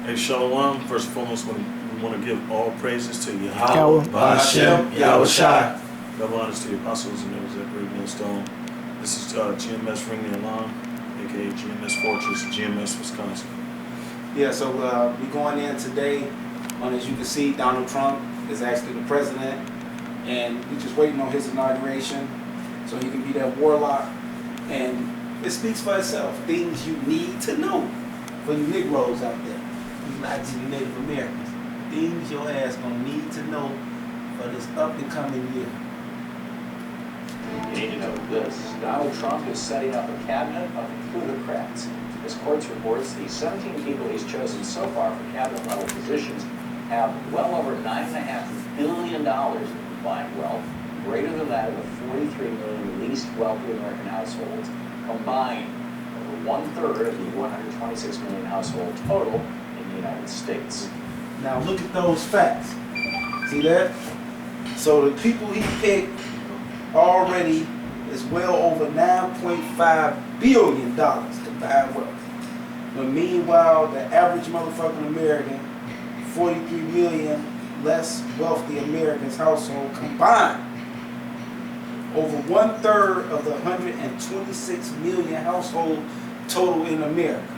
Hey, Shalom. First and foremost, we want to give all praises to Yahweh. Hashem, Yahweh Shai. Double honors to the apostles and those that great millstone. This is GMS Ring the Alarm, aka GMS Fortress, GMS Wisconsin. Yeah, so we're going in today on, as you can see, Donald Trump is actually the president, and we're just waiting on his inauguration so he can be that warlock. And it speaks for itself. Things you need to know for the Negroes out there, not just the Native Americans. Things your ass gonna need to know for this up and coming year. You need to know this. Donald Trump is setting up a cabinet of plutocrats. As Quartz reports, the 17 people he's chosen so far for cabinet level positions have well over $9.5 billion in combined wealth, greater than that of the 43 million least wealthy American households combined, over 1/3 of the 126 million household total in the United States. Now look at those facts. See that? So the people he picked already is well over $9.5 billion combined wealth. But meanwhile, the average motherfucking American, 43 million less wealthy Americans household combined, over 1/3 of the 126 million household total in America,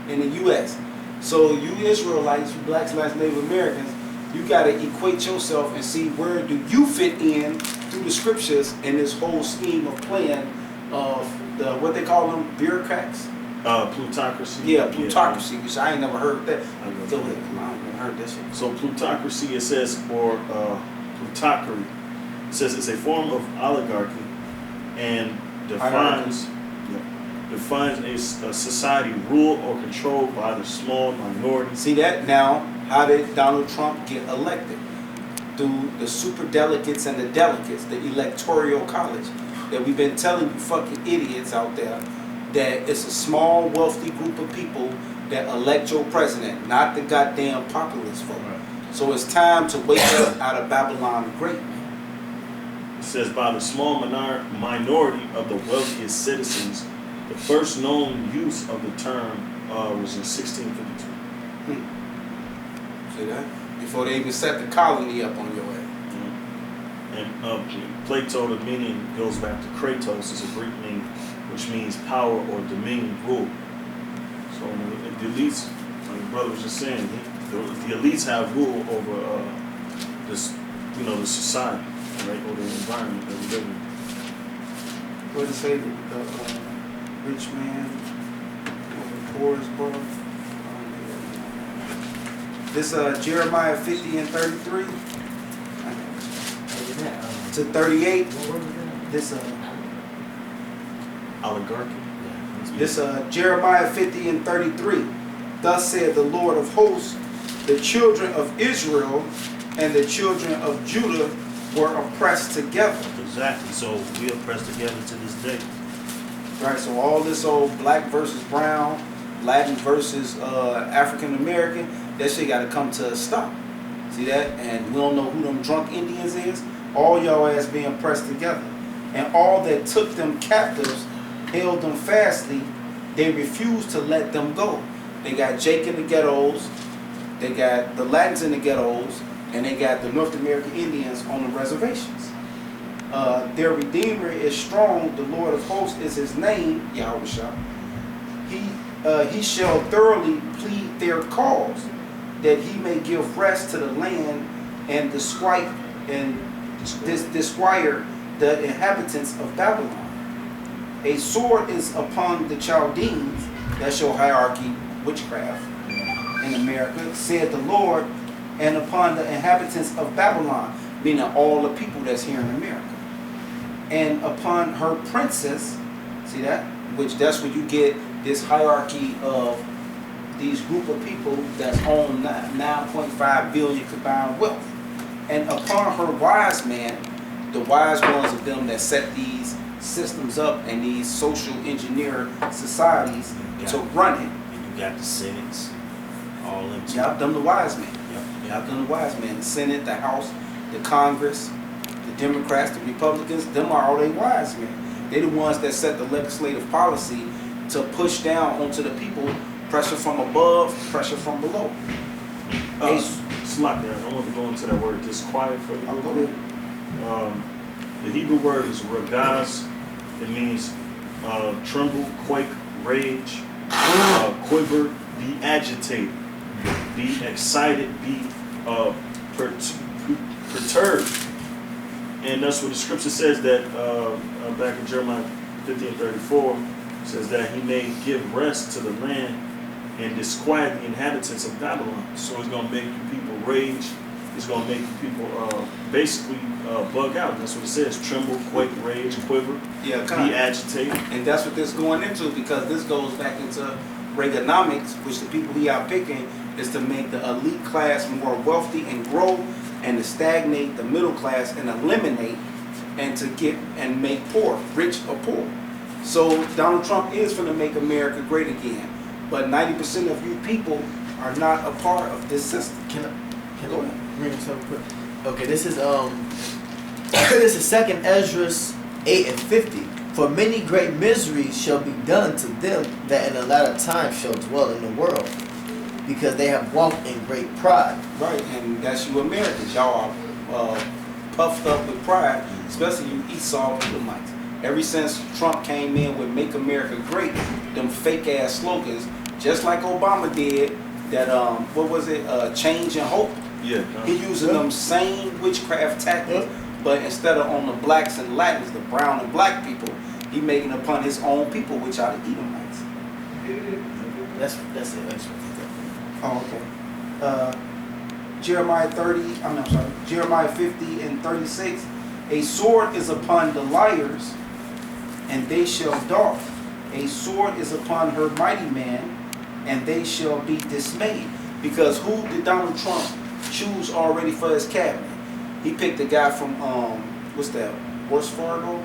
in the U.S. So you Israelites, you blacks, Native Americans, you got to equate yourself and see where do you fit in through the scriptures in this whole scheme of plan of the, what they call them, bureaucrats? Plutocracy. Yeah, plutocracy, which I ain't never heard that. I never Go ahead, come on, I never heard this one. So plutocracy, it says, or plutocracy, it says it's a form of oligarchy and defines a society ruled or controlled by the small minority. See that? Now, how did Donald Trump get elected? Through the super delegates and the delegates, the electoral college, that we've been telling you fucking idiots out there that it's a small, wealthy group of people that elect your president, not the goddamn populist folk. Right. So it's time to wake up out of Babylon the Great. It says by the small minority of the wealthiest citizens. The first known use of the term was in 1652. See that? Before they even set the colony up on your ass. And Plato, the meaning goes back to Kratos, is a Greek name, which means power or dominion, rule. So the elites, like your brother was just saying, the elites have rule over this, the society, right, or the environment that we live in. What does it say? Rich man, poorest brother. This Jeremiah 50 and 33 to 38. This Oligarchy. This Jeremiah 50 and 33. Thus said the Lord of hosts, the children of Israel and the children of Judah were oppressed together. Exactly. So we are pressed together to this day. Right, so all this old black versus brown, Latin versus African American, that shit got to come to a stop. See that? And we don't know who them drunk Indians is. All y'all ass being pressed together. And all that took them captives, held them fastly, they refused to let them go. They got Jake in the ghettos, they got the Latins in the ghettos, and they got the North American Indians on the reservations. Their Redeemer is strong, the Lord of hosts is his name, Yahweh Shai. He shall thoroughly plead their cause, that he may give rest to the land and disquiet the inhabitants of Babylon. A sword is upon the Chaldeans, that's your hierarchy, witchcraft in America, said the Lord, and upon the inhabitants of Babylon, meaning all the people that's here in America. And upon her princess, see that? Which that's where you get this hierarchy of these group of people that's own 9.5 billion combined wealth. And upon her wise man, the wise ones of them that set these systems up and these social engineer societies to run it. And you got the Senates all into Y'all them the wise men. Yep. Y'all them the wise men. The Senate, the House, the Congress, the Democrats, the Republicans, them are all they wise men. They the ones that set the legislative policy to push down onto the people Pressure from above, pressure from below. Slack there. I want to go into that word disquiet for you. I'll go ahead. The Hebrew word is ragaz. It means tremble, quake, rage, quiver, be agitated, be excited, be perturbed. And that's what the scripture says that back in Jeremiah 15:34 says that he may give rest to the land and disquiet the inhabitants of Babylon. So it's going to make you people rage. It's going to make you people basically bug out. That's what it says. Tremble, quake, rage, quiver, Yeah, be agitated. And that's what this is going into, because this goes back into Reaganomics, which the people he out picking is to make the elite class more wealthy and grow, and to stagnate the middle class and eliminate, and to get and make poor, rich or poor. So Donald Trump is going to make America great again, but 90% of you people are not a part of this system. Can Go I ahead. bring something quick? Okay, this is this is 2nd Esdras 8:50. For many great miseries shall be done to them that in the latter time shall dwell in the world, because they have walked in great pride. Right, and that's you Americans. Y'all are puffed up with pride, especially you Esau Edomites. Ever since Trump came in with "Make America Great," them fake ass slogans, just like Obama did. That what was it? Change and hope. Yeah. He using them same witchcraft tactics, but instead of on the blacks and Latins, the brown and black people, he making upon his own people, which are the Edomites. That's it. That's Oh, okay. Jeremiah 30. I'm sorry. Jeremiah 50 and 36. A sword is upon the liars, and they shall dart. A sword is upon her mighty man, and they shall be dismayed. Because who did Donald Trump choose already for his cabinet? He picked a guy from what's that? Wells Fargo.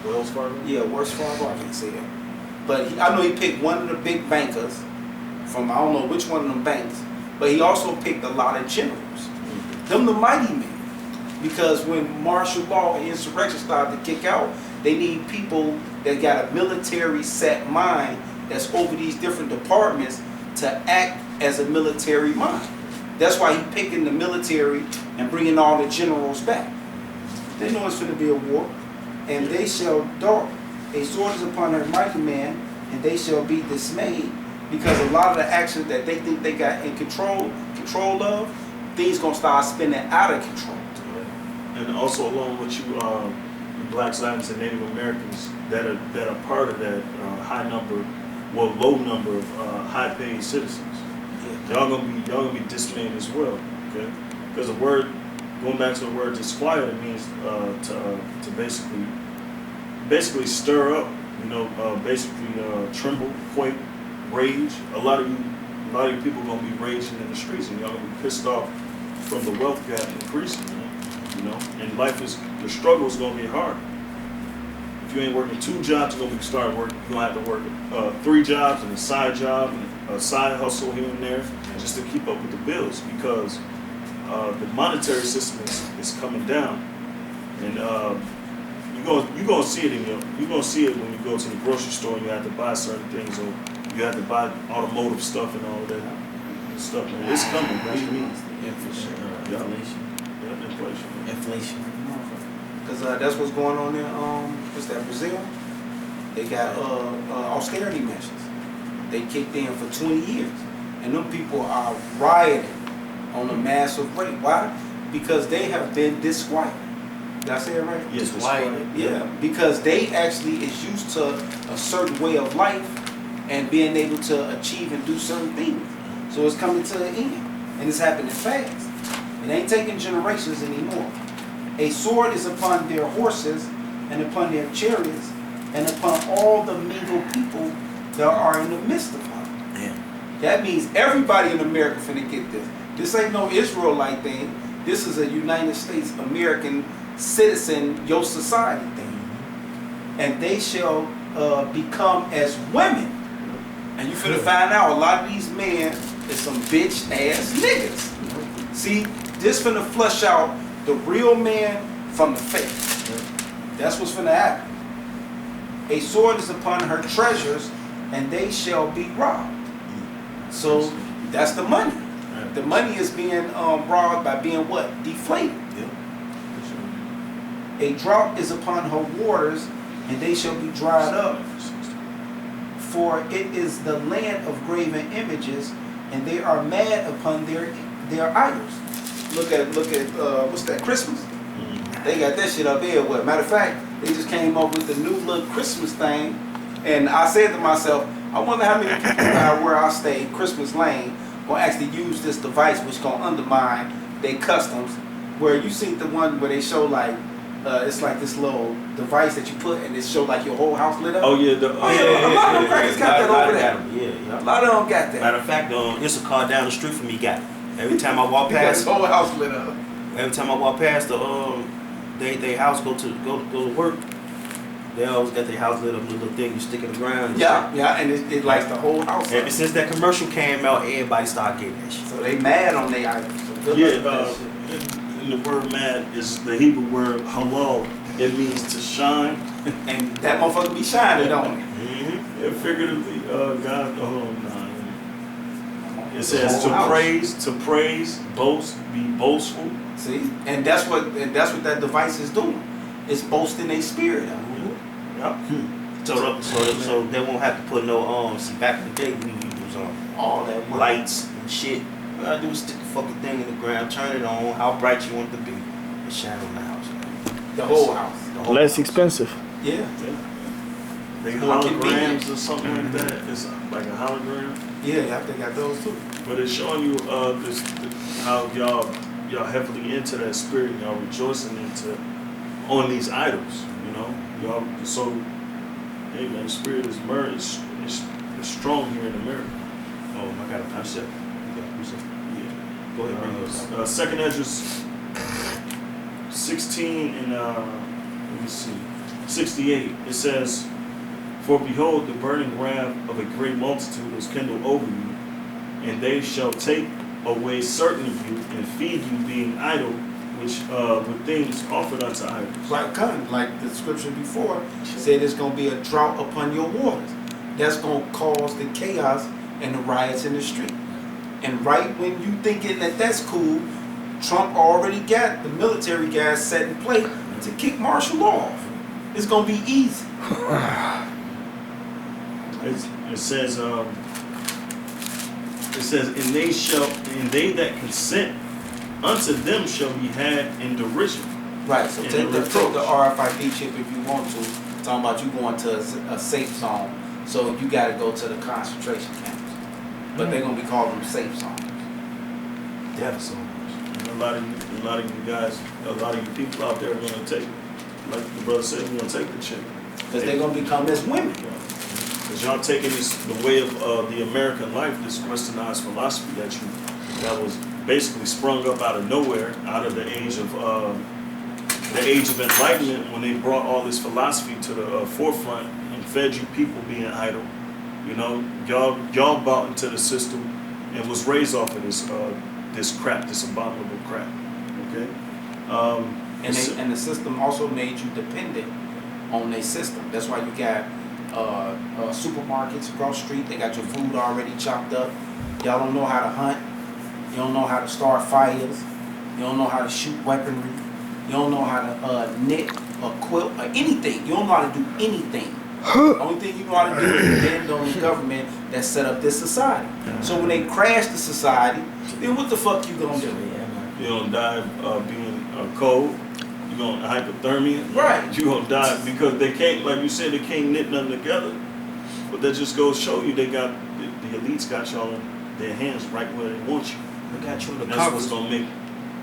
Wells Fargo? Yeah, Wells Fargo. I can't say that. But I know he picked one of the big bankers from I don't know which one of them banks. But he also picked a lot of generals. Them the mighty men. Because when martial law and insurrection started to kick out, they need people that got a military set mind that's over these different departments to act as a military mind. That's why he picking the military and bringing all the generals back. They know it's going to be a war. And they shall dart. A sword is upon her mighty man, and they shall be dismayed. Because a lot of the actions that they think they got in control of, things going to start spinning out of control. And also along with you, blacks, Latins, and Native Americans that are part of that low number of high-paid citizens. Y'all gonna be dismayed as well, okay? Because the word, going back to the word disquiet, it means to basically stir up, basically tremble, quake, rage. A lot of you people gonna be raging in the streets, and y'all gonna be pissed off from the wealth gap increasing, and the struggle is gonna get hard. If you ain't working 2 jobs, you're gonna start working. You're gonna have to work 3 jobs and a side job and a side hustle here and there, just to keep up with the bills, because the monetary system is coming down, and you're gonna see it when you go to the grocery store and you have to buy certain things, or you have to buy automotive stuff and all of that stuff. Man, it's coming. What do you mean? Inflation. Inflation. Because that's what's going on in what's that, Brazil? They got austerity measures. They kicked in for 20 years. And them people are rioting on a massive rate. Why? Because they have been disquieted. Did I say it right? Yes, Disquieted. Yeah, because they actually is used to a certain way of life and being able to achieve and do certain things. So it's coming to an end. And it's happening fast. It ain't taking generations anymore. A sword is upon their horses and upon their chariots and upon all the mingled people that are in the midst of them. Damn. That means everybody in America finna get this. This ain't no Israelite thing. This is a United States American citizen, your society thing. And they shall become as women. And you finna find out a lot of these men is some bitch ass niggas. See, this finna flush out the real man from the fake. That's what's finna happen. A sword is upon her treasures, and they shall be robbed. So that's the money. Right. The money is being robbed by being what? Deflated. Yeah. A drought is upon her waters, and they shall be dried up. For it is the land of graven images, and they are mad upon their idols. Look at what's that? Christmas. They got that shit up everywhere. Matter of fact, they just came up with the new little Christmas thing, and I said to myself, I wonder how many people out where I stay, Christmas Lane, will actually use this device, which gonna undermine their customs. Where you see the one where they show like. It's like this little device that you put and it show like your whole house lit up. Oh yeah, a lot of them crackers got that over there. Yeah. A lot of them got that. Matter of fact, it's a car down the street from me got it. Every time I walk They got his past, whole house lit up. every time I walk past the they house go to work, they always got their house lit up with a little thing you stick in the ground. And Yeah, and it lights the whole house shit. Ever up. since that commercial came out, everybody started getting that shit. So they mad on their items. So good luck with that shit. and the word "mad" is the Hebrew word "halal." It means to shine. And that motherfucker be shining, don't it? Mm-hmm. Yeah, figuratively, God. It says The whole house. to praise, boast, be boastful. See, and that's what that device is doing. It's boasting their spirit out. Yep. So they won't have to put no see back in the day we used All that money. lights and shit. All I do is stick the fucking thing in the ground, turn it on, how bright you want it to be, and shine on the house. The whole house. The whole Less house. expensive. Yeah. They More holograms convenient. or something like that. It's like a hologram, Yeah, they got those too. but it's showing you how y'all heavily into that spirit. Y'all rejoicing on these idols. You know, y'all so. Hey man, the spirit is merged. It's strong here in America. Oh, I got a precept. You got a precept? Yeah. Go ahead, bring those. Second Esdras 16 and let me see, 68. It says, "For behold, the burning wrath of a great multitude is kindled over you, and they shall take away certain of you and feed you, being idle, which with things offered unto idols." Like the scripture before said, it's gonna be a drought upon your waters. That's gonna cause the chaos and the riots in the street. And right when you thinking that that's cool, Trump already got the military guys set in place to kick martial law off. It's gonna be easy. It says, and they that consent unto them shall be had in derision. Right. So And take the the RFID chip if you want to. Talking about you going to a safe zone, so you got to go to the concentration camps, but they're gonna be calling them safe zones. Death so much. And a lot of you guys, a lot of you people out there are gonna take, like the brother said, we're gonna take the chip. Because they're gonna become as women. Because y'all taking the way of the American life, this westernized philosophy that was basically sprung up out of nowhere, out of the age of enlightenment, when they brought all this philosophy to the forefront and fed you people being idle. You know, y'all bought into the system and was raised off of this crap, this abominable crap. Okay. And the system also made you dependent on their system. That's why you got supermarkets across the street. They got your food already chopped up. Y'all don't know how to hunt. You don't know how to start fires. You don't know how to shoot weaponry. You don't know how to knit or quilt or anything. You don't know how to do anything. The only thing you know how to do is depend on the government that set up this society. So when they crash the society, then what the fuck you gonna do? You're gonna die being cold. You're gonna hypothermia. Right. You're gonna die because they can't, like you said, they can't knit nothing together. But that just goes to show you the elites got y'all in their hands right where they want you. They got you in the And that's what's comfort. gonna make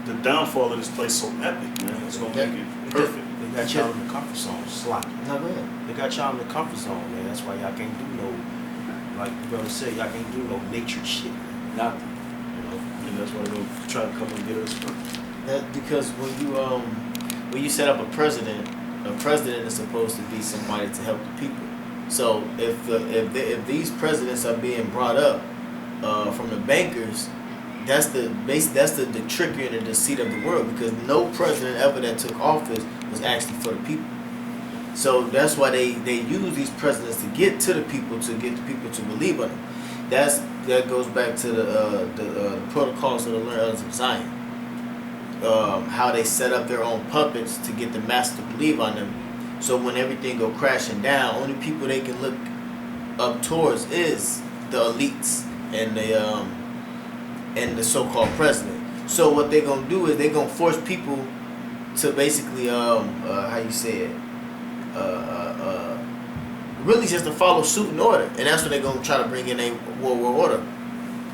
the downfall of this place so epic, man. It's gonna make it perfect. They got y'all in the comfort zone, slot. No, go ahead. They got y'all in the comfort zone, man. That's why y'all can't do no, like the brother said, y'all can't do no nature shit. Nothing. You know. And that's why they're gonna try to come and get us first. That because when you set up a president is supposed to be somebody to help the people. So if these presidents are being brought up from the bankers, that's the trickery and the deceit of the world, because no president ever that took office was actually for the people. So that's why they use these presidents to get to the people, to get the people to believe in them. that goes back to the protocols of the learners of Zion. How they set up their own puppets to get the master to believe on them. So when everything go crashing down, only people they can look up towards is the elites and the so-called president. So what they gonna do is they gonna force people to basically how you say it, really just to follow suit and order, and that's what they're gonna try to bring in a World War order.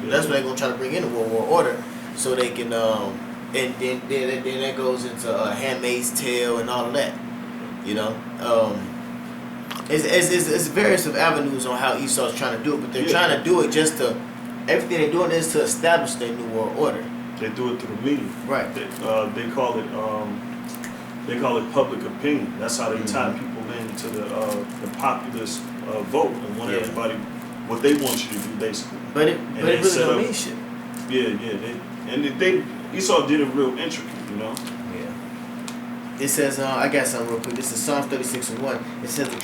That's what they're gonna try to bring in a World War order, so they can and then that goes into Handmaid's Tale and all of that. You know, it's various of avenues on how Esau's trying to do it, but they're trying to do it just to everything they're doing is to establish their new world order. They do it through the media. Right. They call it public opinion. That's how they tie people into the populist vote and want everybody what they want you to do basically. But it really don't mean shit. Yeah. Esau did it real intricate, you know. Yeah. It says I got something real quick. This is Psalm 36:1. It says the